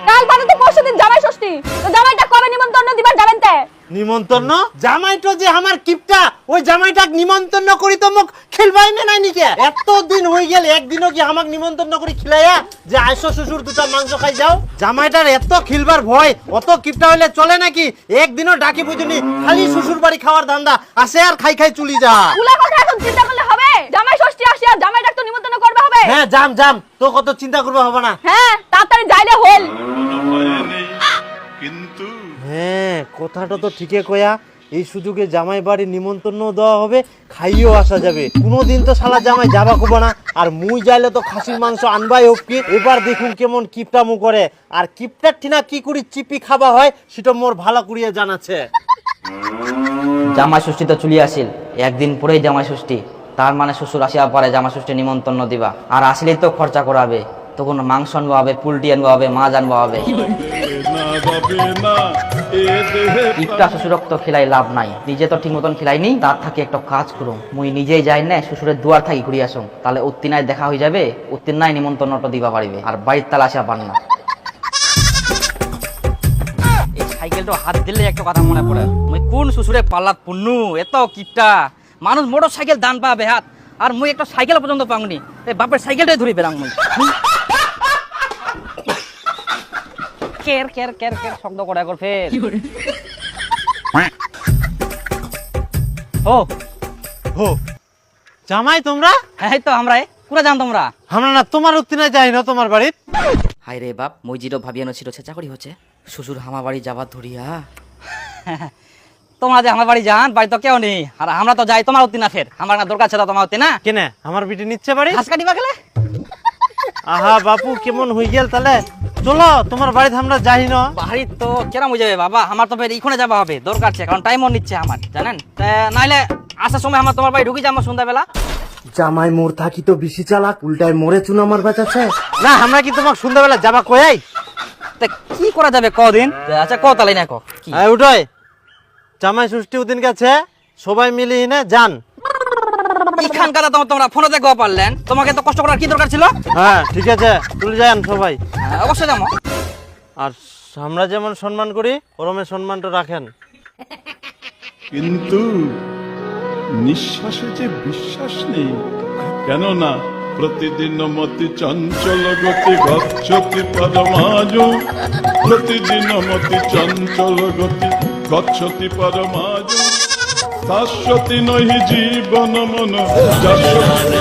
কাল বাদে তো পরশুদিন জামাই ষষ্ঠী, তো জামাইটা কবে নিমন্ত্রণ দিবার যাবেন তে? নিমন্ত্রণ জামাইটো যে আমার কিপটা, ওই জামাইটাক নিমন্ত্রণ করি তো মোক খেলবাই না নাই নিকে। এতদিন হয়ে গেল একদিনও কি আমাক নিমন্ত্রণ করি খিলাইয়া যে আইসো শ্বশুর দুটা মাংস খাই যাও। জামাইটার এত খিলবার ভয়, অত কিপটা হইলে চলে নাকি? একদিনও ডাকি বুঝুনি, খালি শ্বশুর বাড়ি খাওয়ার ধান্দা, আসে আর খাই খাই চুলি যা। পুলা কথা এখন চিন্তা করলে হবে? জামাই ষষ্ঠী আসিয়া জামাইটাক তো নিমন্ত্রণ করবে হবে। হ্যাঁ যাম যাম, তো কত চিন্তা করবো হবে না। হ্যাঁ তাড়াতাড়ি যাইলে হল। কিন্তু হ্যাঁ কথাটা তো ঠিকই কয়া, এই সুযোগে জামাই বাড়ি নিমন্ত্রণ দেওয়া হবে, খাইয়েও আসা যাবে। কোনোদিন তো শালা জামাই যাবা কব না, আর মুই যাইলে তো খাসির মাংস আনবাই হোক কি। এবার দেখুন কেমন কিপটা মু করে, আর কিপটার ঠিনা কি করি চিপি খাবা হয় সেটা মোর ভালো করিয়া জানাচ্ছে। জামাই ষষ্ঠী তো চলি আসিল, একদিন পরেই জামাই ষষ্ঠী, তার মানে শ্বশুর আসিয়া পরে জামাই ষষ্ঠী নিমন্ত্রণ দিবা। আর আসলেই তো খরচা করাবে, তখন মাংস আনবা হবে, পুলটি আনবা হবে, মাছ আনবা হবে। ইটা শ্বশুরক তো খিলাই লাভ নাই, নিজে তো ঠিক মতন খিলাইনি। তার থাকি একটা কাজ করুম, মুই নিজেই যাই না শ্বশুরের দুয়ার থাকি ঘুরে আসুম, তাহলে উত্তিনায় দেখা হয়ে যাবে, উত্তিনায় নিমন্ত্রণটা দিবা পারিবে, আর বাড়ির তালা আসা পান না। এই সাইকেলটা হাত দিলে একটা কথা মনে পড়ে, মুই কোন শ্বশুরে পাল্লাত পুন্নু, এত কিপটা মানুষ মোটর সাইকেল দান পাবে হাত, আর মুই একটা সাইকেল পর্যন্ত পাংনি, এই বাপের সাইকেলটাই ধরে বেরাম মুই। কের কের কের কের শব্দ করে একবার ফের। ও হো জামাই তোমরা? হ্যাঁ তো আমরা পুরা জান তোমরা। আমরা না তোমার উত্তিনা যাই না তোমার বাড়ির। হাই রে বাপ, মই জিরো ভাবিয়ানো ছিল চেঁচা করি হচ্ছে শ্বশুর আমার বাড়ি যাবার ধরিয়া। তোমরা যে আমার বাড়ি যান, বাড়ি তো কেউ নেই, আর আমরা তো যাই তোমার উত্তি না, ফের আমার না দরকার ছিল তোমার উত্তি না। কেনে আমার বিটি নিচ্ছে বাড়ি? ঘাস কাটিবা গেলে। আহা বাপু কেমন হয়ে গেল, তাহলে চলো তোমার বাড়িতে আমরা যাই না। বাড়ি তো কেরাম হয়ে যাবে বাবা, আমার তো ফের ইখনে যাবা হবে, দরকার আছে, কারণ টাইমও নিচ্ছে আমার জানেন। নাইলে আসার সময় আমার তোমার বাড়ি ঢুকি যাবো সন্ধ্যাবেলা। জামাই মোর থাকি তো বেশি চালাক, উল্টায় মরে চুন আমার বাঁচাচ্ছে না। আমরা কি তোমার সন্ধ্যাবেলা যাবা কয়াই? তা কি করা যাবে কদিন? আচ্ছা ক তালাই না ক কি? উঠোয় জামাই ষষ্ঠী দিন গেছে, সবাই মিলে এনে যান। ইখান কাদা তোমরা ফোনে গো পারলেন, তোমাকে তো কষ্ট করার কি দরকার ছিল? হ্যাঁ ঠিক আছে, চলে যান সবাই। অবশ্যই যাবো। আর আমরা যেমন সম্মান করি ওরমে সম্মানটা রাখেন। কিন্তু নিঃশ্বাসে যে বিশ্বাস নেই, কেননা প্রতিদিন মতি চঞ্চল গতি গচ্ছতি পরমাজু, প্রতিদিন মতি চঞ্চল গতি গচ্ছতি পরমাজু, শাশ্বতী নহি জীবন মন যশোতি